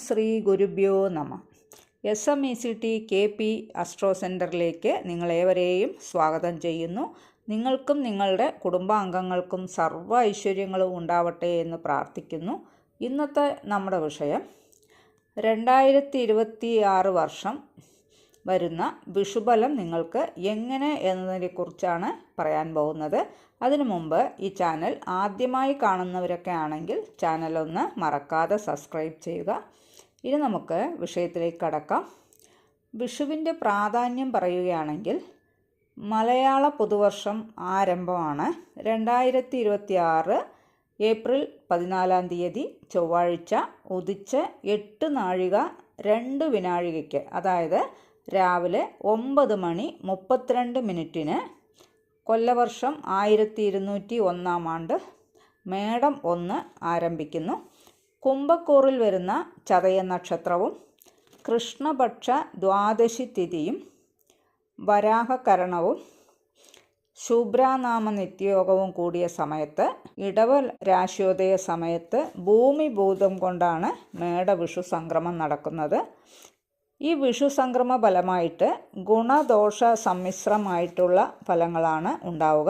ശ്രീ ഗുരുഭ്യോ നമ. SMECT KP astro സെൻറ്ററിലേക്ക് നിങ്ങളേവരെയും സ്വാഗതം ചെയ്യുന്നു. നിങ്ങൾക്കും നിങ്ങളുടെ കുടുംബാംഗങ്ങൾക്കും സർവ്വ ഐശ്വര്യങ്ങളും ഉണ്ടാവട്ടെ എന്ന് പ്രാർത്ഥിക്കുന്നു. ഇന്നത്തെ നമ്മുടെ വിഷയം 2026 വർഷം വരുന്ന വിഷുബലം നിങ്ങൾക്ക് എങ്ങനെ എന്നതിനെക്കുറിച്ചാണ് പറയാൻ പോകുന്നത്. അതിനു മുമ്പ് ഈ ചാനൽ ആദ്യമായി കാണുന്നവരൊക്കെ ആണെങ്കിൽ ചാനലൊന്ന് മറക്കാതെ സബ്സ്ക്രൈബ് ചെയ്യുക. ഇനി നമുക്ക് വിഷയത്തിലേക്ക് കടക്കാം. വിഷുവിൻ്റെ പ്രാധാന്യം പറയുകയാണെങ്കിൽ മലയാള പുതുവർഷം ആരംഭമാണ്. 2026 ഏപ്രിൽ 14 തീയതി ചൊവ്വാഴ്ച ഉദിച്ച് 8 നാഴിക 2 വിനാഴികയ്ക്ക്, അതായത് രാവിലെ 9:32 കൊല്ലവർഷം 1201 ആണ്ട് മേടം 1 ആരംഭിക്കുന്നു. കുംഭക്കൂറിൽ വരുന്ന ചതയ നക്ഷത്രവും കൃഷ്ണപക്ഷ ദ്വാദശി തിഥിയും വരാഹകരണവും ശുഭ്രാനാമ നിത്യയോഗവും കൂടിയ സമയത്ത് ഇടവ രാശിയോദയ സമയത്ത് ഭൂമിഭൂതം കൊണ്ടാണ് മേടവിഷു സംക്രമം നടക്കുന്നത്. ഈ വിഷു സംക്രമ ഫലമായിട്ട് ഗുണദോഷ സമ്മിശ്രമായിട്ടുള്ള ഫലങ്ങളാണ് ഉണ്ടാവുക.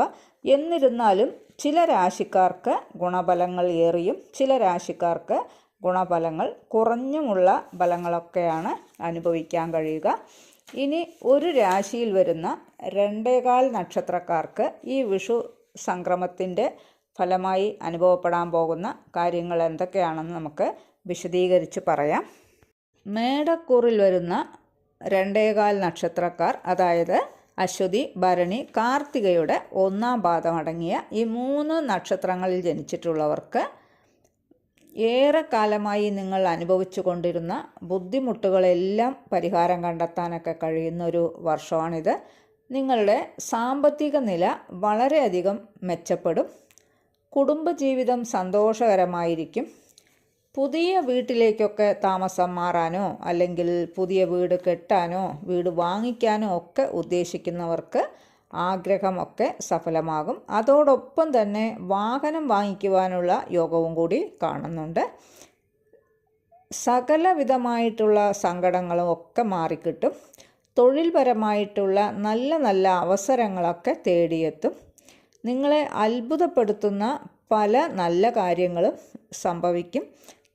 എന്നിരുന്നാലും ചില രാശിക്കാർക്ക് ഗുണഫലങ്ങൾ ഏറിയും ചില രാശിക്കാർക്ക് ഗുണഫലങ്ങൾ കുറഞ്ഞുമുള്ള ഫലങ്ങളൊക്കെയാണ് അനുഭവിക്കാൻ കഴിയുക. ഇനി ഒരു രാശിയിൽ വരുന്ന 2.25 നക്ഷത്രക്കാർക്ക് ഈ വിഷു സംക്രമത്തിൻ്റെ ഫലമായി അനുഭവപ്പെടാൻ പോകുന്ന കാര്യങ്ങൾ എന്തൊക്കെയാണെന്ന് നമുക്ക് വിശദീകരിച്ച് പറയാം. മേടക്കൂറിൽ വരുന്ന 2.25 നക്ഷത്രക്കാർ, അതായത് അശ്വതി, ഭരണി, കാർത്തികയുടെ 1-ാം പാദം അടങ്ങിയ ഈ 3 നക്ഷത്രങ്ങളിൽ ജനിച്ചിട്ടുള്ളവർക്ക് ഏറെക്കാലമായി നിങ്ങൾ അനുഭവിച്ചു കൊണ്ടിരുന്ന ബുദ്ധിമുട്ടുകളെല്ലാം പരിഹാരം കണ്ടെത്താനൊക്കെ കഴിയുന്ന ഒരു വർഷമാണിത്. നിങ്ങളുടെ സാമ്പത്തിക നില വളരെയധികം മെച്ചപ്പെടും. കുടുംബജീവിതം സന്തോഷകരമായിരിക്കും. പുതിയ വീട്ടിലേക്കൊക്കെ താമസം മാറാനോ അല്ലെങ്കിൽ പുതിയ വീട് കെട്ടാനോ വീട് വാങ്ങിക്കാനോ ഒക്കെ ഉദ്ദേശിക്കുന്നവർക്ക് ആഗ്രഹമൊക്കെ സഫലമാകും. അതോടൊപ്പം തന്നെ വാഹനം വാങ്ങിക്കുവാനുള്ള യോഗവും കൂടി കാണുന്നുണ്ട്. സകലവിധമായിട്ടുള്ള സങ്കടങ്ങളും ഒക്കെ മാറിക്കിട്ടും. തൊഴിൽപരമായിട്ടുള്ള നല്ല നല്ല അവസരങ്ങളൊക്കെ തേടിയെത്തും. നിങ്ങളെ അത്ഭുതപ്പെടുത്തുന്ന പല നല്ല കാര്യങ്ങളും സംഭവിക്കും.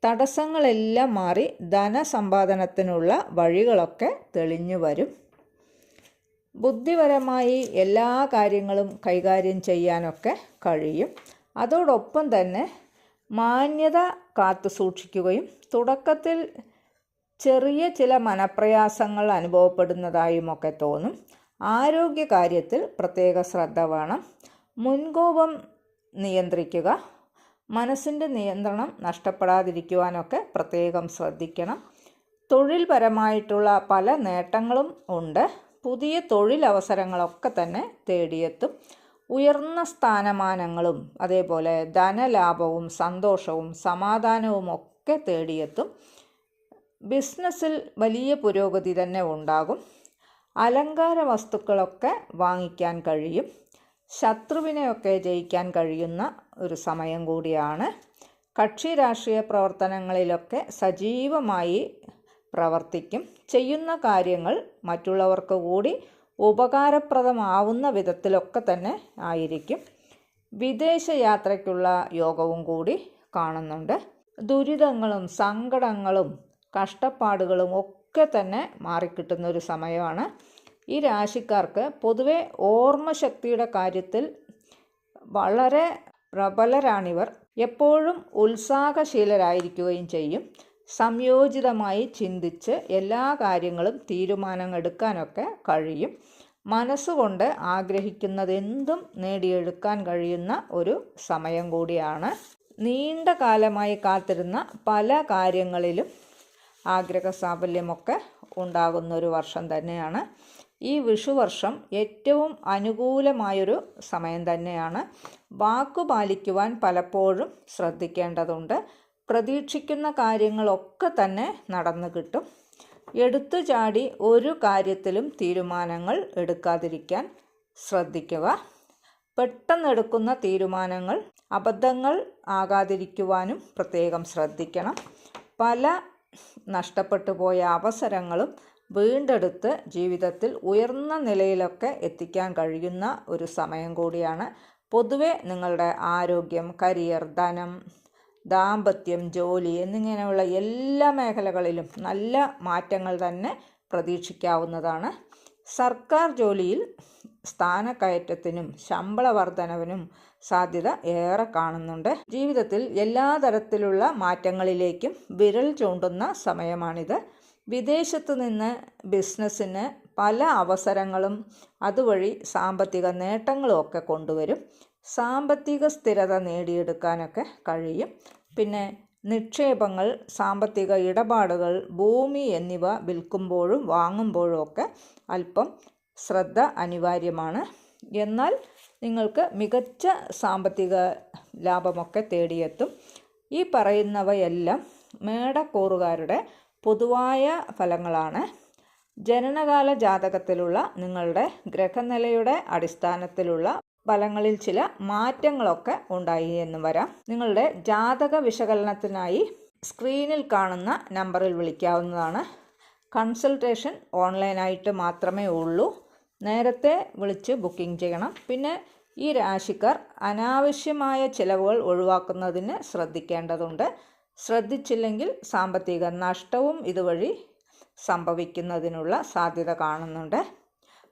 തടസ്സങ്ങളെല്ലാം മാറി ധനസമ്പാദനത്തിനുള്ള വഴികളൊക്കെ തെളിഞ്ഞു വരും. ബുദ്ധിപരമായി എല്ലാ കാര്യങ്ങളും കൈകാര്യം ചെയ്യാനൊക്കെ കഴിയും. അതോടൊപ്പം തന്നെ മാന്യത കാത്തു സൂക്ഷിക്കുകയും തുടക്കത്തിൽ ചെറിയ ചില മനപ്രയാസങ്ങൾ അനുഭവപ്പെടുന്നതായുമൊക്കെ തോന്നും. ആരോഗ്യകാര്യത്തിൽ പ്രത്യേക ശ്രദ്ധ വേണം. മുൻകോപം നിയന്ത്രിക്കുക. മനസ്സിൻ്റെ നിയന്ത്രണം നഷ്ടപ്പെടാതിരിക്കുവാനൊക്കെ പ്രത്യേകം ശ്രദ്ധിക്കണം. തൊഴിൽപരമായിട്ടുള്ള പല നേട്ടങ്ങളും ഉണ്ട്. പുതിയ തൊഴിലവസരങ്ങളൊക്കെ തന്നെ തേടിയെത്തും. ഉയർന്ന സ്ഥാനമാനങ്ങളും അതേപോലെ ധനലാഭവും സന്തോഷവും സമാധാനവും ഒക്കെ തേടിയെത്തും. ബിസിനസ്സിൽ വലിയ പുരോഗതി തന്നെ ഉണ്ടാകും. അലങ്കാര വസ്തുക്കളൊക്കെ വാങ്ങിക്കാൻ കഴിയും. ശത്രുവിനെയൊക്കെ ജയിക്കാൻ കഴിയുന്ന ഒരു സമയം കൂടിയാണ്. കക്ഷി രാഷ്ട്രീയ പ്രവർത്തനങ്ങളിലൊക്കെ സജീവമായി പ്രവർത്തിക്കും. ചെയ്യുന്ന കാര്യങ്ങൾ മറ്റുള്ളവർക്ക് കൂടി ഉപകാരപ്രദമാവുന്ന വിധത്തിലൊക്കെ തന്നെ ആയിരിക്കും. വിദേശ യാത്രയ്ക്കുള്ള യോഗവും കൂടി കാണുന്നുണ്ട്. ദുരിതങ്ങളും സങ്കടങ്ങളും കഷ്ടപ്പാടുകളും ഒക്കെ തന്നെ മാറിക്കിട്ടുന്ന ഒരു സമയമാണ്. ഈ രാശിക്കാർക്ക് പൊതുവെ ഓർമ്മശക്തിയുടെ കാര്യത്തിൽ വളരെ പ്രബലരാണിവർ. എപ്പോഴും ഉത്സാഹശീലരായിരിക്കുകയും ചെയ്യും. സംയോജിതമായി ചിന്തിച്ച് എല്ലാ കാര്യങ്ങളും തീരുമാനങ്ങൾ എടുക്കാനൊക്കെ കഴിയും. മനസ്സുകൊണ്ട് ആഗ്രഹിക്കുന്നതെന്തും നേടിയെടുക്കാൻ കഴിയുന്ന ഒരു സമയം കൂടിയാണ്. നീണ്ട കാലമായി കാത്തിരുന്ന പല കാര്യങ്ങളിലും ആഗ്രഹ സാഫല്യമൊക്കെ ഉണ്ടാകുന്ന ഒരു വർഷം തന്നെയാണ്. ഈ വിഷുവർഷം ഏറ്റവും അനുകൂലമായൊരു സമയം തന്നെയാണ്. വാക്കു പാലിക്കുവാൻ പലപ്പോഴും ശ്രദ്ധിക്കേണ്ടതുണ്ട്. പ്രതീക്ഷിക്കുന്ന കാര്യങ്ങളൊക്കെ തന്നെ നടന്നു കിട്ടും. എടുത്തു ചാടി ഒരു കാര്യത്തിലും തീരുമാനങ്ങൾ എടുക്കാതിരിക്കാൻ ശ്രദ്ധിക്കുക. പെട്ടെന്നെടുക്കുന്ന തീരുമാനങ്ങൾ അബദ്ധങ്ങൾ ആകാതിരിക്കുവാനും പ്രത്യേകം ശ്രദ്ധിക്കണം. പല നഷ്ടപ്പെട്ടു പോയ അവസരങ്ങളും വീണ്ടെടുത്ത് ജീവിതത്തിൽ ഉയർന്ന നിലയിലൊക്കെ എത്തിക്കാൻ കഴിയുന്ന ഒരു സമയം കൂടിയാണ്. പൊതുവെ നിങ്ങളുടെ ആരോഗ്യം, കരിയർ, ധനം, ദാമ്പത്യം, ജോലി എന്നിങ്ങനെയുള്ള എല്ലാ മേഖലകളിലും നല്ല മാറ്റങ്ങൾ തന്നെ പ്രതീക്ഷിക്കാവുന്നതാണ്. സർക്കാർ ജോലിയിൽ സ്ഥാനക്കയറ്റത്തിനും ശമ്പള വർധനവിനും സാധ്യത ഏറെ കാണുന്നുണ്ട്. ജീവിതത്തിൽ എല്ലാ തരത്തിലുള്ള മാറ്റങ്ങളിലേക്കും വിരൽ ചൂണ്ടുന്ന സമയമാണിത്. വിദേശത്തു നിന്ന് ബിസിനസ്സിന് പല അവസരങ്ങളും അതുവഴി സാമ്പത്തിക നേട്ടങ്ങളും ഒക്കെ കൊണ്ടുവരും. സാമ്പത്തിക സ്ഥിരത നേടിയെടുക്കാനൊക്കെ കഴിയും. പിന്നെ നിക്ഷേപങ്ങൾ, സാമ്പത്തിക ഇടപാടുകൾ, ഭൂമി എന്നിവ വിൽക്കുമ്പോഴും വാങ്ങുമ്പോഴും ഒക്കെ അല്പം ശ്രദ്ധ അനിവാര്യമാണ്. എന്നാൽ നിങ്ങൾക്ക് മികച്ച സാമ്പത്തിക ലാഭമൊക്കെ തേടിയെത്തും. ഈ പറയുന്നവയെല്ലാം മേടക്കൂറുകാരുടെ പൊതുവായ ഫലങ്ങളാണ്. ജനനകാല ജാതകത്തിലുള്ള നിങ്ങളുടെ ഗ്രഹനിലയുടെ അടിസ്ഥാനത്തിലുള്ള ഫലങ്ങളിൽ ചില മാറ്റങ്ങളൊക്കെ ഉണ്ടായി എന്ന് വരാം. നിങ്ങളുടെ ജാതക വിശകലനത്തിനായി സ്ക്രീനിൽ കാണുന്ന നമ്പറിൽ വിളിക്കാവുന്നതാണ്. കൺസൾട്ടേഷൻ ഓൺലൈനായിട്ട് മാത്രമേ ഉള്ളൂ. നേരത്തെ വിളിച്ച് ബുക്കിംഗ് ചെയ്യണം. പിന്നെ ഈ രാശിക്കാർ അനാവശ്യമായ ചിലവുകൾ ഒഴിവാക്കുന്നതിന് ശ്രദ്ധിക്കേണ്ടതുണ്ട്. ശ്രദ്ധിച്ചില്ലെങ്കിൽ സാമ്പത്തിക നഷ്ടവും ഇതുവഴി സംഭവിക്കുന്നതിനുള്ള സാധ്യത കാണുന്നുണ്ട്.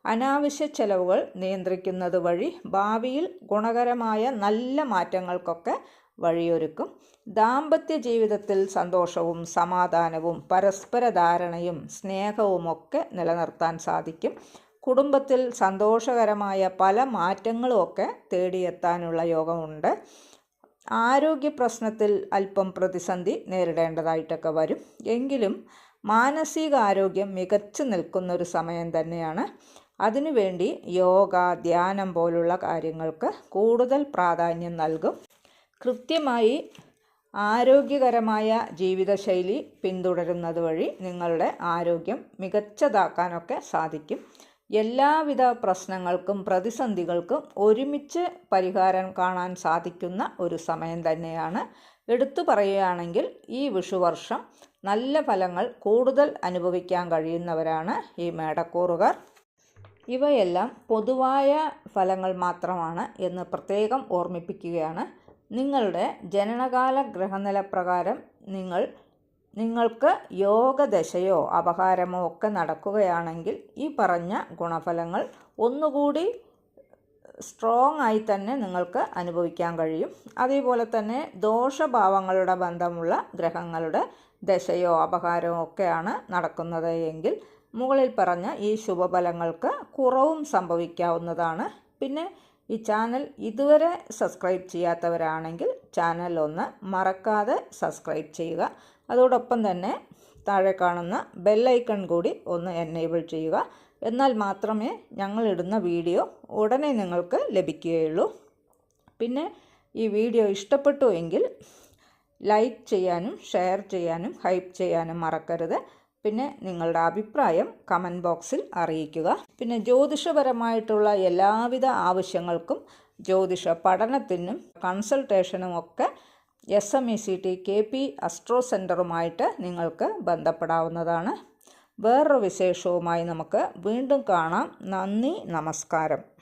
അനാവശ്യ ചെലവുകൾ നിയന്ത്രിക്കുന്നത് വഴി ഭാവിയിൽ ഗുണകരമായ നല്ല മാറ്റങ്ങൾക്കൊക്കെ വഴിയൊരുക്കും. ദാമ്പത്യ ജീവിതത്തിൽ സന്തോഷവും സമാധാനവും പരസ്പര ധാരണയും സ്നേഹവുമൊക്കെ നിലനിർത്താൻ സാധിക്കും. കുടുംബത്തിൽ സന്തോഷകരമായ പല മാറ്റങ്ങളുമൊക്കെ തേടിയെത്താനുള്ള യോഗമുണ്ട്. ആരോഗ്യ പ്രശ്നത്തിൽ അല്പം പ്രതിസന്ധി നേരിടേണ്ടതായിട്ടൊക്കെ വരും. എങ്കിലും മാനസികാരോഗ്യം മികച്ചു നിൽക്കുന്നൊരു സമയം തന്നെയാണ്. അതിനുവേണ്ടി യോഗ, ധ്യാനം പോലുള്ള കാര്യങ്ങൾക്ക് കൂടുതൽ പ്രാധാന്യം നൽകും. കൃത്യമായി ആരോഗ്യകരമായ ജീവിതശൈലി പിന്തുടരുന്നത് വഴി നിങ്ങളുടെ ആരോഗ്യം മികച്ചതാക്കാനൊക്കെ സാധിക്കും. എല്ലാവിധ പ്രശ്നങ്ങൾക്കും പ്രതിസന്ധികൾക്കും ഒരുമിച്ച് പരിഹാരം കാണാൻ സാധിക്കുന്ന ഒരു സമയം തന്നെയാണ്. എടുത്തു പറയുകയാണെങ്കിൽ ഈ വിഷുവർഷം നല്ല ഫലങ്ങൾ കൂടുതൽ അനുഭവിക്കാൻ കഴിയുന്നവരാണ് ഈ മേടക്കൂറുകാർ. ഇവയെല്ലാം പൊതുവായ ഫലങ്ങൾ മാത്രമാണ് എന്ന് പ്രത്യേകം ഓർമ്മിപ്പിക്കുകയാണ്. നിങ്ങളുടെ ജനനകാല ഗ്രഹനില പ്രകാരം നിങ്ങൾക്ക് യോഗദശയോ അപഹാരമോ ഒക്കെ നടക്കുകയാണെങ്കിൽ ഈ പറഞ്ഞ ഗുണഫലങ്ങൾ ഒന്നുകൂടി സ്ട്രോങ് ആയി തന്നെ നിങ്ങൾക്ക് അനുഭവിക്കാൻ കഴിയും. അതേപോലെ തന്നെ ദോഷഭാവങ്ങളുടെ ബന്ധമുള്ള ഗ്രഹങ്ങളുടെ ദശയോ അപഹാരമോ ഒക്കെയാണ് നടക്കുന്നത് എങ്കിൽ മുകളിൽ പറഞ്ഞ ഈ ശുഭഫലങ്ങൾക്ക് കുറവും സംഭവിക്കാവുന്നതാണ്. പിന്നെ ഈ ചാനൽ ഇതുവരെ സബ്സ്ക്രൈബ് ചെയ്യാത്തവരാണെങ്കിൽ ചാനൽ ഒന്ന് മറക്കാതെ സബ്സ്ക്രൈബ് ചെയ്യുക. അതോടൊപ്പം തന്നെ താഴെ കാണുന്ന ബെല്ലൈക്കൺ കൂടി ഒന്ന് എനേബിൾ ചെയ്യുക. എന്നാൽ മാത്രമേ ഞങ്ങളിടുന്ന വീഡിയോ ഉടനെ നിങ്ങൾക്ക് ലഭിക്കുകയുള്ളൂ. പിന്നെ ഈ വീഡിയോ ഇഷ്ടപ്പെട്ടു എങ്കിൽ ലൈക്ക് ചെയ്യാനും ഷെയർ ചെയ്യാനും ഹൈപ്പ് ചെയ്യാനും മറക്കരുത്. പിന്നെ നിങ്ങളുടെ അഭിപ്രായം കമൻറ്റ് ബോക്സിൽ അറിയിക്കുക. പിന്നെ ജ്യോതിഷപരമായിട്ടുള്ള എല്ലാവിധ ആവശ്യങ്ങൾക്കും ജ്യോതിഷ പഠനത്തിനും കൺസൾട്ടേഷനും ഒക്കെ SMECT KP അസ്ട്രോ സെൻറ്ററുമായിട്ട് നിങ്ങൾക്ക് ബന്ധപ്പെടാവുന്നതാണ്. വേറൊരു വിശേഷവുമായി നമുക്ക് വീണ്ടും കാണാം. നന്ദി, നമസ്കാരം.